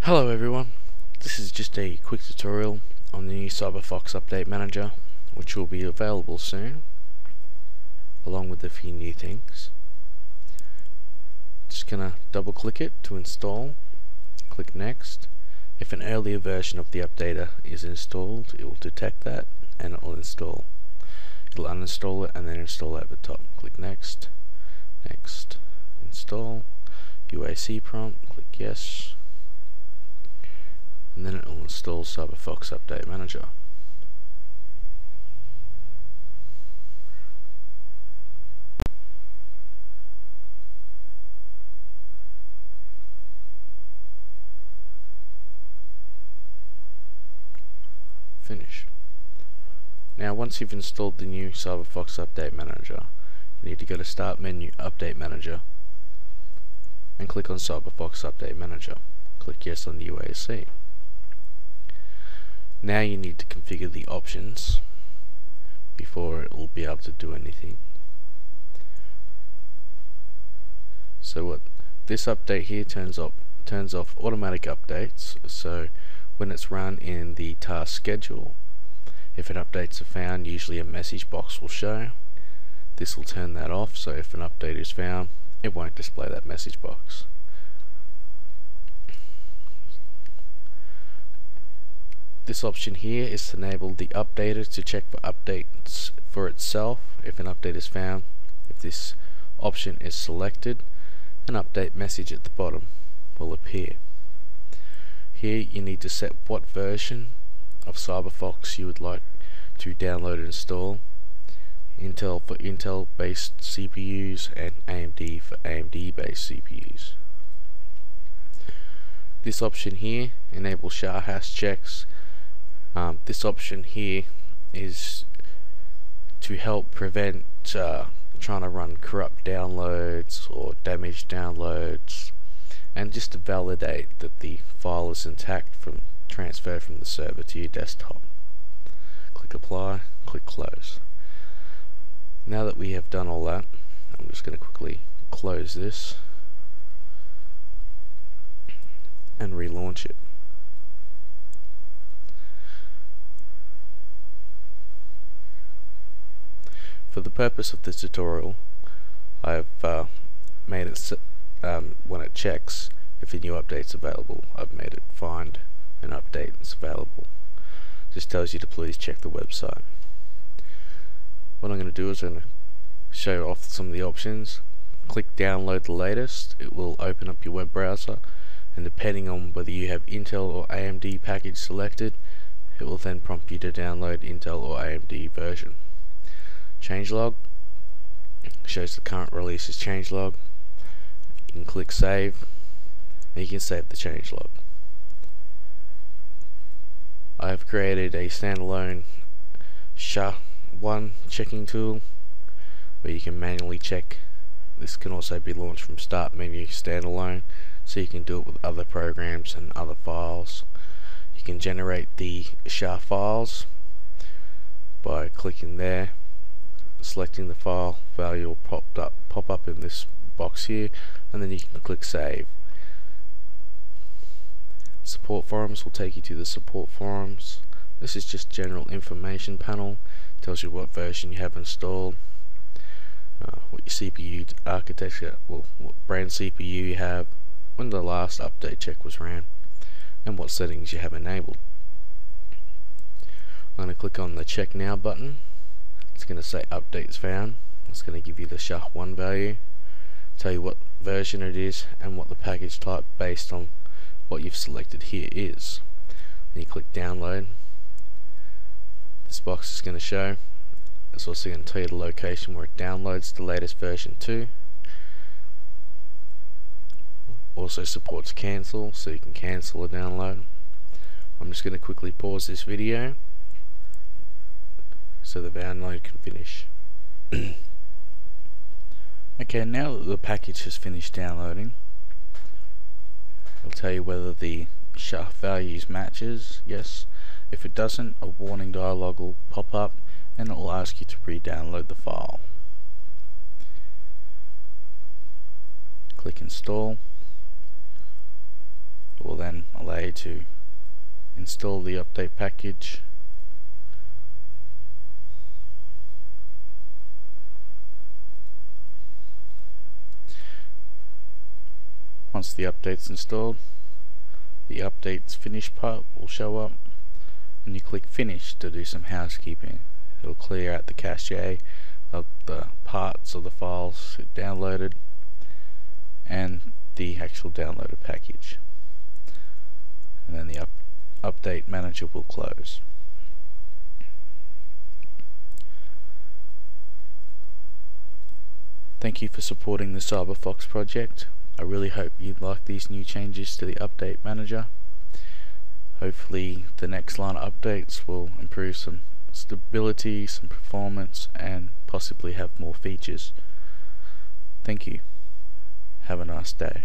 Hello everyone, this is just a quick tutorial on the new Cyberfox Update Manager, which will be available soon, along with a few new things. Just gonna double click it to install, click next. If an earlier version of the updater is installed, it will detect that and it will install. It'll uninstall it and then install it at the top. Click next, next, install, UAC prompt, click yes. And then it will install Cyberfox Update Manager. Finish. Now once you've installed the new Cyberfox Update Manager, you need to go to Start Menu, Update Manager, and click on Cyberfox Update Manager. Click yes on the UAC. Now you need to configure the options before it will be able to do anything. So what this update here turns off automatic updates. So when it's run in the task schedule, if an updates are found, usually a message box will show. This will turn that off, so if an update is found, it won't display that message box. This option here is to enable the updater to check for updates for itself. If an update is found, if this option is selected, an update message at the bottom will appear. Here you need to set what version of Cyberfox you would like to download and install. Intel for Intel based CPUs and AMD for AMD based CPUs. This option here enables SHA hash checks. This option here is to help prevent trying to run corrupt downloads or damaged downloads, and just to validate that the file is intact from transfer from the server to your desktop. Click apply, click close. Now that we have done all that, I'm just going to quickly close this and relaunch it. For the purpose of this tutorial, I've made it when it checks if a new update's available, I've made it find an update that's available. Just tells you to please check the website. What I'm going to do is I'm going to show off some of the options. Click download the latest. It will open up your web browser, and depending on whether you have Intel or AMD package selected, it will then prompt you to download Intel or AMD version. Changelog shows the current release's changelog. You can click save and you can save the changelog. I have created a standalone SHA-1 checking tool where you can manually check. This can also be launched from Start Menu standalone, so you can do it with other programs and other files. You can generate the SHA files by clicking there, selecting the file. Value will pop up in this box here, and then you can click save. Support forums will take you to the support forums. This is just general information panel. Tells you what version you have installed, what your CPU architecture, what brand CPU you have, when the last update check was ran, and what settings you have enabled. I'm going to click on the check now button. It's going to say updates found. It's going to give you the SHA-1 value, tell you what version it is and what the package type based on what you've selected here is. Then you click download. This box is going to show. It's also going to tell you the location where it downloads the latest version to. Also supports cancel, so you can cancel a download. I'm just going to quickly pause this video so the download can finish. Okay, now that the package has finished downloading, it'll tell you whether the SHA values matches. Yes. If it doesn't, a warning dialog will pop up and it will ask you to re-download the file. Click install. It will then allow you to install the update package. Once the update's installed, the updates finish part will show up, and you click finish to do some housekeeping. It'll clear out the cache of the parts of the files it downloaded and the actual downloaded package, and then the update manager will close. Thank you for supporting the Cyberfox project. I really hope you like these new changes to the update manager. Hopefully the next line of updates will improve some stability, some performance, and possibly have more features. Thank you. Have a nice day.